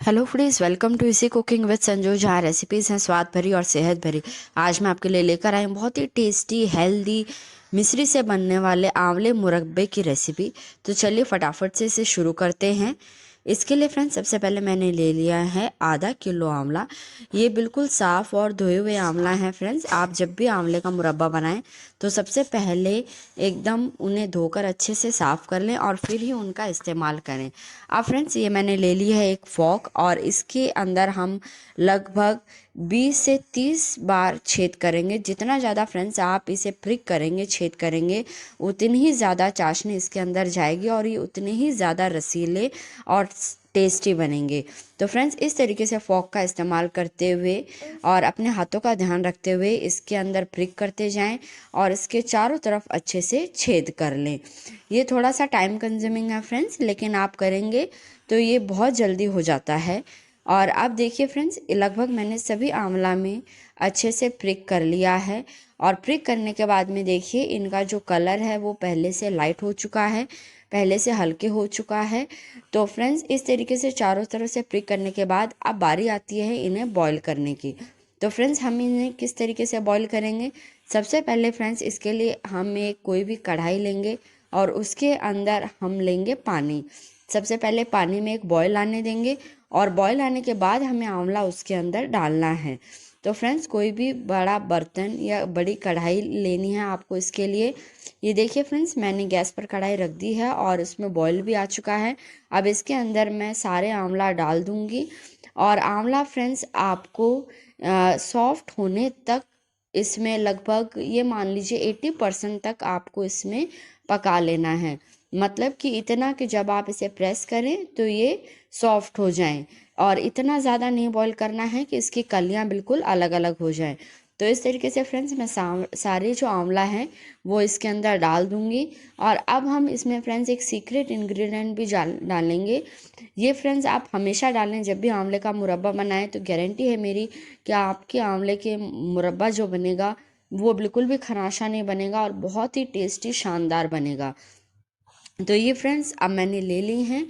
Hello friends, welcome to इसी cooking with Sanju, जहाँ recipes हैं स्वाद भरी और सेहत भरी। आज मैं आपके लिए लेकर आई हूँ बहुत ही टेस्टी हेल्दी मिश्री से बनने वाले आंवले मुरब्बे की रेसिपी। तो चलिए फटाफट से इसे शुरू करते हैं। इसके लिए फ्रेंड्स सबसे पहले मैंने ले लिया है आधा किलो आंवला। ये बिल्कुल साफ़ और धोए हुए आंवला है। फ्रेंड्स, आप जब भी आंवले का मुरब्बा बनाएं तो सबसे पहले एकदम उन्हें धोकर अच्छे से साफ़ कर लें और फिर ही उनका इस्तेमाल करें। अब फ्रेंड्स, ये मैंने ले ली है एक फॉक और इसके अंदर हम लगभग 20 से 30 बार छेद करेंगे। जितना ज़्यादा फ्रेंड्स आप इसे प्रिक करेंगे, छेद करेंगे, उतनी ही ज़्यादा चाशनी इसके अंदर जाएगी और ये उतने ही ज़्यादा रसीले और टेस्टी बनेंगे। तो फ्रेंड्स, इस तरीके से फॉक का इस्तेमाल करते हुए और अपने हाथों का ध्यान रखते हुए इसके अंदर प्रिक करते जाएं और इसके चारों तरफ अच्छे से छेद कर लें। ये थोड़ा सा टाइम कंज्यूमिंग है फ्रेंड्स, लेकिन आप करेंगे तो ये बहुत जल्दी हो जाता है। और अब देखिए फ्रेंड्स, लगभग मैंने सभी आंवला में अच्छे से प्रिक कर लिया है। और प्रिक करने के बाद में देखिए इनका जो कलर है वो पहले से लाइट हो चुका है, पहले से हल्के हो चुका है। तो फ्रेंड्स, इस तरीके से चारों तरफ से प्रिक करने के बाद अब बारी आती है इन्हें बॉईल करने की। तो फ्रेंड्स, हम इन्हें किस तरीके से बॉईल करेंगे? सबसे पहले फ्रेंड्स, इसके लिए हम एक कोई भी कढ़ाई लेंगे और उसके अंदर हम लेंगे पानी। सबसे पहले पानी में एक बॉईल आने देंगे और बॉईल आने के बाद हमें आंवला उसके अंदर डालना है। तो फ्रेंड्स, कोई भी बड़ा बर्तन या बड़ी कढ़ाई लेनी है आपको इसके लिए। ये देखिए फ्रेंड्स, मैंने गैस पर कढ़ाई रख दी है और इसमें बॉईल भी आ चुका है। अब इसके अंदर मैं सारे आंवला डाल दूंगी और आंवला फ्रेंड्स आपको सॉफ्ट होने तक इसमें लगभग ये मान लीजिए 80% तक आपको इसमें पका लेना है। मतलब कि इतना कि जब आप इसे प्रेस करें तो ये सॉफ्ट हो जाएं, और इतना ज़्यादा नहीं बॉईल करना है कि इसकी कलियां बिल्कुल अलग अलग हो जाएं। तो इस तरीके से फ्रेंड्स मैं सारे जो आंवला है वो इसके अंदर डाल दूंगी। और अब हम इसमें फ्रेंड्स एक सीक्रेट इंग्रेडिएंट भी डालेंगे। ये फ्रेंड्स आप हमेशा डालें जब भी आंवले का मुरब्बा बनाएं, तो गारंटी है मेरी कि आपके आंवले के मुरब्बा जो बनेगा वो बिल्कुल भी खराशा नहीं बनेगा और बहुत ही टेस्टी शानदार बनेगा। तो ये फ्रेंड्स अब मैंने ले ली हैं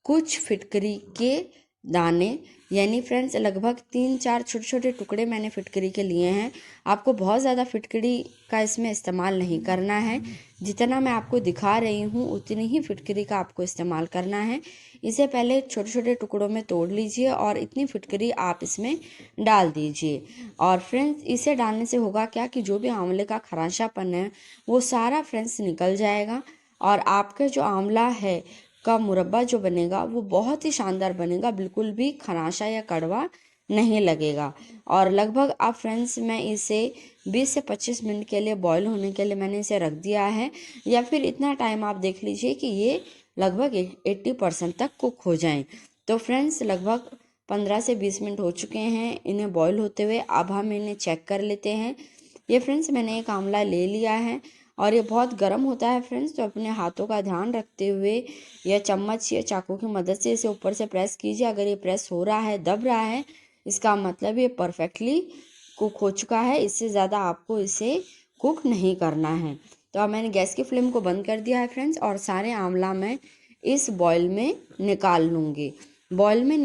कुछ फिटकरी के दाने, यानी फ्रेंड्स लगभग 3-4 छोटे छोटे टुकड़े मैंने फिटकरी के लिए हैं। आपको बहुत ज़्यादा फिटकरी का इसमें इस्तेमाल नहीं करना है। जितना मैं आपको दिखा रही हूँ उतनी ही फिटकरी का आपको इस्तेमाल करना है। इसे पहले छोटे छोटे टुकड़ों में तोड़ लीजिए और इतनी फिटकरी आप इसमें डाल दीजिए। और फ्रेंड्स, इसे डालने से होगा क्या कि जो भी आंवले का खराशापन है वो सारा फ्रेंड्स निकल जाएगा और आपका जो आंवला है का मुरब्बा जो बनेगा वो बहुत ही शानदार बनेगा, बिल्कुल भी खराशा या कड़वा नहीं लगेगा। और लगभग अब फ्रेंड्स मैं इसे 20 से 25 मिनट के लिए बॉईल होने के लिए मैंने इसे रख दिया है, या फिर इतना टाइम आप देख लीजिए कि ये लगभग 80% तक कुक हो जाएं। तो फ्रेंड्स लगभग 15 से 20 मिनट हो चुके हैं इन्हें बॉईल होते हुए। अब हम इन्हें चेक कर लेते हैं। ये फ्रेंड्स मैंने एक आंवला ले लिया है और ये बहुत गर्म होता है फ्रेंड्स, तो अपने हाथों का ध्यान रखते हुए या चम्मच या चाकू की मदद से इसे ऊपर से प्रेस कीजिए। अगर ये प्रेस हो रहा है, दब रहा है, इसका मतलब ये परफेक्टली कुक हो चुका है। इससे ज़्यादा आपको इसे कुक नहीं करना है। तो अब मैंने गैस की फ्लेम को बंद कर दिया है फ्रेंड्स और सारे आंवला मैं इस बॉयल में निकाल लूँगी। बाउल में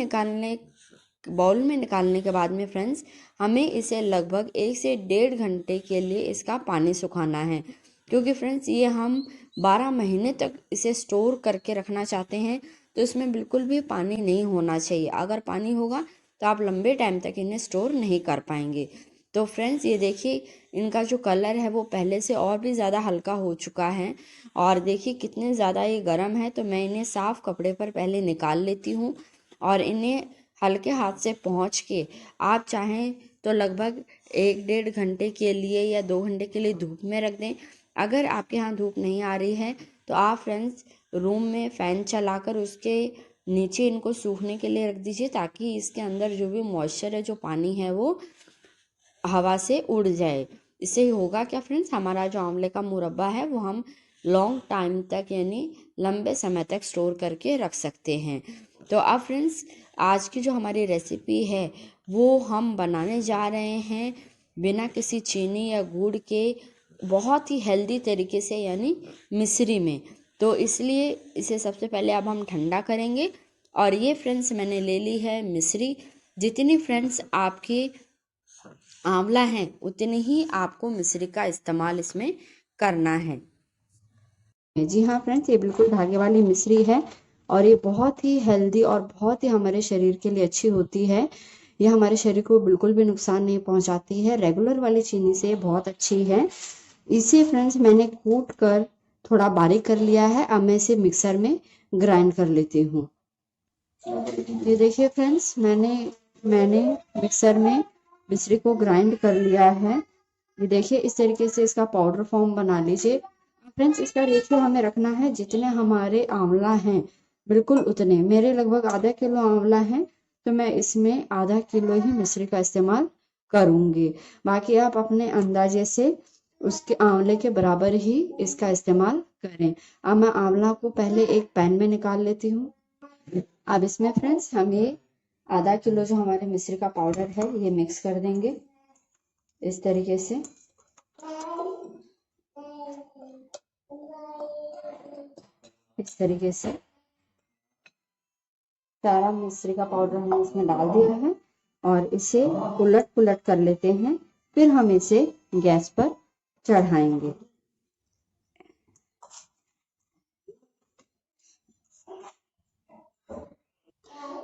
निकालने के बाद में फ्रेंड्स हमें इसे लगभग 1 से 1.5 घंटे के लिए इसका पानी सुखाना है, क्योंकि फ्रेंड्स ये हम 12 महीने तक इसे स्टोर करके रखना चाहते हैं। तो इसमें बिल्कुल भी पानी नहीं होना चाहिए। अगर पानी होगा तो आप लंबे टाइम तक इन्हें स्टोर नहीं कर पाएंगे। तो फ्रेंड्स ये देखिए इनका जो कलर है वो पहले से और भी ज़्यादा हल्का हो चुका है। और देखिए कितने ज़्यादा ये गर्म है। तो मैं इन्हें साफ़ कपड़े पर पहले निकाल लेती हूँ और इन्हें हल्के हाथ से पोंछ के आप चाहें तो लगभग 1-1.5 घंटे के लिए या 2 घंटे के लिए धूप में रख दें। अगर आपके यहाँ धूप नहीं आ रही है तो आप फ्रेंड्स रूम में फ़ैन चलाकर उसके नीचे इनको सूखने के लिए रख दीजिए, ताकि इसके अंदर जो भी मॉइस्चर है, जो पानी है, वो हवा से उड़ जाए। इससे होगा क्या फ्रेंड्स, हमारा जो आंवले का मुरब्बा है वो हम लॉन्ग टाइम तक यानी लंबे समय तक स्टोर करके रख सकते हैं। तो अब फ्रेंड्स आज की जो हमारी रेसिपी है वो हम बनाने जा रहे हैं बिना किसी चीनी या गुड़ के, बहुत ही हेल्दी तरीके से, यानी मिश्री में। तो इसलिए इसे सबसे पहले अब हम ठंडा करेंगे और ये फ्रेंड्स मैंने ले ली है मिश्री। जितनी फ्रेंड्स आपकी आंवला है उतनी ही आपको मिश्री का इस्तेमाल इसमें करना है। जी हाँ फ्रेंड्स, ये बिल्कुल धागे वाली मिश्री है और ये बहुत ही हेल्दी और बहुत ही हमारे शरीर के लिए अच्छी होती है। ये हमारे शरीर को बिल्कुल भी नुकसान नहीं पहुंचाती है। रेगुलर वाली चीनी से बहुत अच्छी है। इसे फ्रेंड्स मैंने कूट कर थोड़ा बारीक कर लिया है। अब मैं इसे मिक्सर में ग्राइंड कर लेती हूँ। ये देखिए फ्रेंड्स, मैंने मिक्सर में मिश्री को ग्राइंड कर लिया है। ये देखिए, इस तरीके से इसका पाउडर फॉर्म बना लीजिए। फ्रेंड्स, इसका रेशियो हमें रखना है जितने हमारे आंवला हैं बिल्कुल उतने। मेरे लगभग आधा किलो आंवला है तो मैं इसमें आधा किलो ही मिश्री का इस्तेमाल करूंगी। बाकी आप अपने अंदाजे से उसके आंवले के बराबर ही इसका इस्तेमाल करें। अब मैं आंवला को पहले एक पैन में निकाल लेती हूँ। अब इसमें फ्रेंड्स हम ये आधा किलो जो हमारे मिश्री का पाउडर है ये मिक्स कर देंगे इस तरीके से। इस तरीके से सारा मिश्री का पाउडर हमने इसमें डाल दिया है और इसे उलट पुलट कर लेते हैं। फिर हम इसे गैस पर चढ़ाएंगे।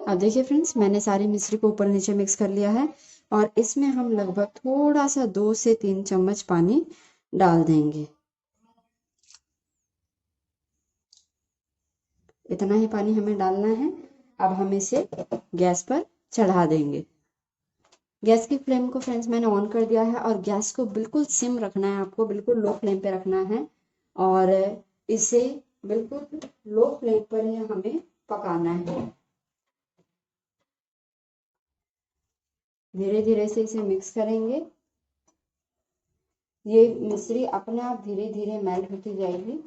अब देखिए फ्रेंड्स, मैंने सारी मिश्री को ऊपर नीचे मिक्स कर लिया है और इसमें हम लगभग थोड़ा सा 2 से 3 चम्मच पानी डाल देंगे। इतना ही पानी हमें डालना है। अब हम इसे गैस पर चढ़ा देंगे। गैस की फ्लेम को फ्रेंड्स मैंने ऑन कर दिया है और गैस को बिल्कुल सिम रखना है, आपको बिल्कुल लो फ्लेम पे रखना है और इसे बिल्कुल लो फ्लेम पर ही हमें पकाना है। धीरे धीरे से इसे मिक्स करेंगे। ये मिश्री अपने आप धीरे धीरे मेल्ट होती जाएगी।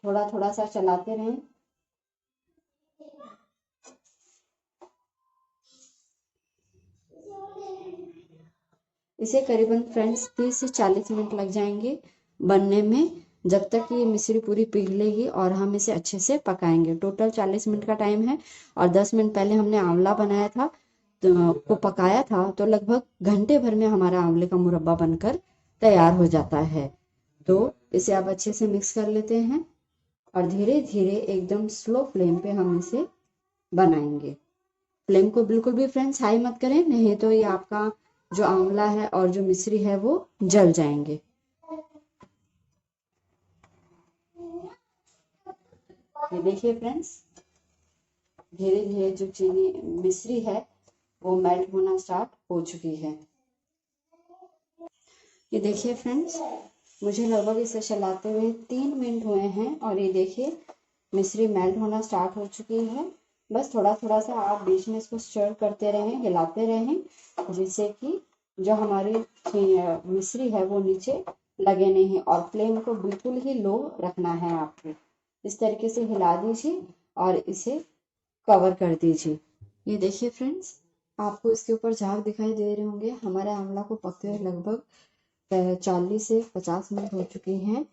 थोड़ा थोड़ा सा चलाते रहें। इसे करीबन फ्रेंड्स 30 से 40 मिनट लग जाएंगे बनने में, जब तक ये मिश्री पूरी पिघलेगी और हम इसे अच्छे से पकाएंगे। टोटल 40 मिनट का टाइम है और 10 मिनट पहले हमने आंवला बनाया था को पकाया था, तो लगभग घंटे भर में हमारा आंवले का मुरब्बा बनकर तैयार हो जाता है। तो इसे आप अच्छे से मिक्स कर लेते हैं और धीरे धीरे एकदम स्लो फ्लेम पे हम इसे बनाएंगे। फ्लेम को बिल्कुल भी फ्रेंड्स हाई मत करें, नहीं तो ये आपका जो आंवला है और जो मिश्री है वो जल जाएंगे। ये देखिए फ्रेंड्स, धीरे धीरे जो चीनी मिश्री है वो मेल्ट होना स्टार्ट हो चुकी है। ये देखिए फ्रेंड्स, मुझे लगभग इसे चलाते हुए 3 मिनट हुए हैं और ये देखिए मिश्री मेल्ट होना स्टार्ट हो चुकी है। बस थोड़ा थोड़ा सा आप बीच में इसको स्टर करते रहें, हिलाते रहें, जिससे कि जो हमारी मिश्री है वो नीचे लगे नहीं। और फ्लेम को बिल्कुल ही लो रखना है आपको। इस तरीके से हिला दीजिए और इसे कवर कर दीजिए। ये देखिए फ्रेंड्स, आपको इसके ऊपर झाग दिखाई दे रहे होंगे। हमारे आंवला को पकते हुए लगभग 40 से 50 मिनट हो चुके हैं।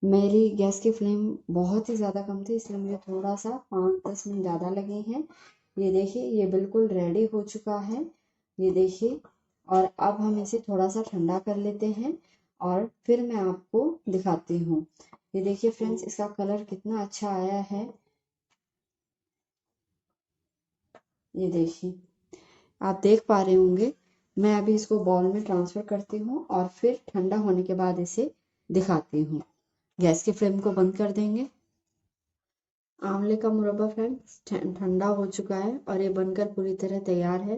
मेरी गैस की फ्लेम बहुत ही ज़्यादा कम थी, इसलिए मुझे थोड़ा सा 5-10 मिनट ज़्यादा लगे हैं। ये देखिए, ये बिल्कुल रेडी हो चुका है। ये देखिए, और अब हम इसे थोड़ा सा ठंडा कर लेते हैं और फिर मैं आपको दिखाती हूँ। ये देखिए फ्रेंड्स, इसका कलर कितना अच्छा आया है। ये देखिए, आप देख पा रहे होंगे। मैं अभी इसको बाउल में ट्रांसफर करती हूँ और फिर ठंडा होने के बाद इसे दिखाती हूँ। गैस की फ्लेम को बंद कर देंगे। आंवले का मुरब्बा फ्रेंड्स ठंडा हो चुका है और ये बनकर पूरी तरह तैयार है।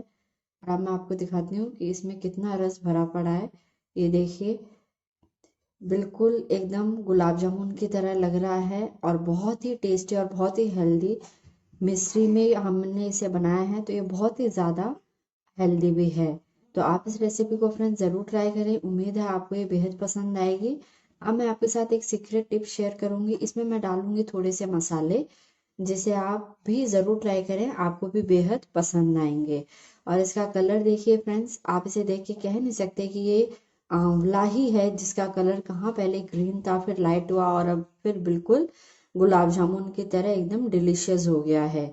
और अब मैं आपको दिखाती हूँ कि इसमें कितना रस भरा पड़ा है। ये देखिए, बिल्कुल एकदम गुलाब जामुन की तरह लग रहा है और बहुत ही टेस्टी और बहुत ही हेल्दी। मिश्री में हमने इसे बनाया है तो ये बहुत ही ज़्यादा हेल्दी भी है। तो आप इस रेसिपी को फ्रेंड्स ज़रूर ट्राई करें। उम्मीद है आपको ये बेहद पसंद आएगी। अब मैं आपके साथ एक सीक्रेट टिप शेयर करूंगी। इसमें मैं डालूंगी थोड़े से मसाले, जिसे आप भी ज़रूर ट्राई करें, आपको भी बेहद पसंद आएंगे। और इसका कलर देखिए फ्रेंड्स, आप इसे देख के कह नहीं सकते कि ये आंवला ही है, जिसका कलर कहाँ पहले ग्रीन था फिर लाइट हुआ और अब फिर बिल्कुल गुलाब जामुन की तरह एकदम डिलीशियस हो गया है।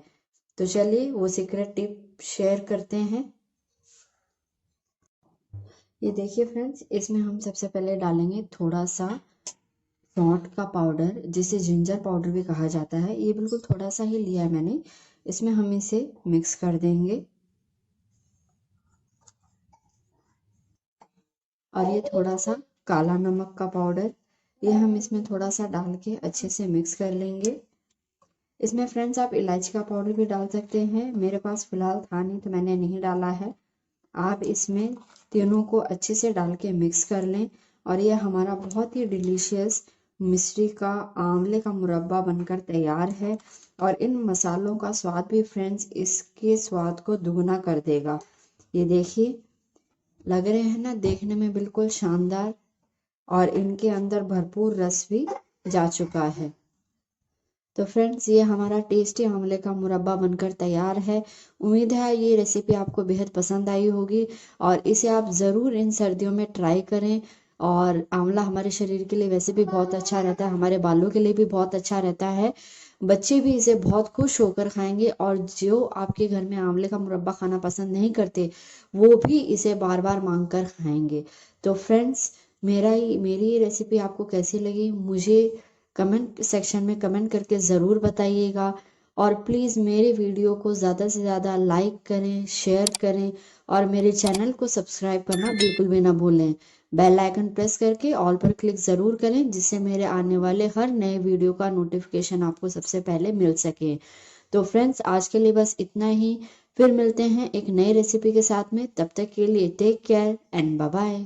तो चलिए वो सीक्रेट टिप शेयर करते हैं। ये देखिए फ्रेंड्स, इसमें हम सबसे पहले डालेंगे थोड़ा सा सौंठ का पाउडर, जिसे जिंजर पाउडर भी कहा जाता है। ये बिल्कुल थोड़ा सा ही लिया है मैंने। इसमें हम इसे मिक्स कर देंगे। और ये थोड़ा सा काला नमक का पाउडर, ये हम इसमें थोड़ा सा डाल के अच्छे से मिक्स कर लेंगे। इसमें फ्रेंड्स आप इलायची का पाउडर भी डाल सकते हैं, मेरे पास फिलहाल था नहीं तो मैंने नहीं डाला है। आप इसमें तीनों को अच्छे से डाल के मिक्स कर लें और ये हमारा बहुत ही डिलीशियस मिश्री का आंवले का मुरब्बा बनकर तैयार है। और इन मसालों का स्वाद भी फ्रेंड्स इसके स्वाद को दुगना कर देगा। ये देखिए, लग रहे हैं ना देखने में बिल्कुल शानदार, और इनके अंदर भरपूर रस भी जा चुका है। तो फ्रेंड्स, ये हमारा टेस्टी आंवले का मुरब्बा बनकर तैयार है। उम्मीद है ये रेसिपी आपको बेहद पसंद आई होगी और इसे आप ज़रूर इन सर्दियों में ट्राई करें। और आंवला हमारे शरीर के लिए वैसे भी बहुत अच्छा रहता है, हमारे बालों के लिए भी बहुत अच्छा रहता है। बच्चे भी इसे बहुत खुश होकर खाएंगे, और जो आपके घर में आंवले का मुरब्बा खाना पसंद नहीं करते वो भी इसे बार बार मांग कर खाएंगे। तो फ्रेंड्स, मेरी ये रेसिपी आपको कैसी लगी मुझे कमेंट सेक्शन में कमेंट करके ज़रूर बताइएगा। और प्लीज़ मेरे वीडियो को ज़्यादा से ज़्यादा लाइक करें, शेयर करें और मेरे चैनल को सब्सक्राइब करना बिल्कुल भी ना भूलें। बेल आइकन प्रेस करके ऑल पर क्लिक ज़रूर करें, जिससे मेरे आने वाले हर नए वीडियो का नोटिफिकेशन आपको सबसे पहले मिल सके। तो फ्रेंड्स, आज के लिए बस इतना ही। फिर मिलते हैं एक नई रेसिपी के साथ में। तब तक के लिए take care and bye bye.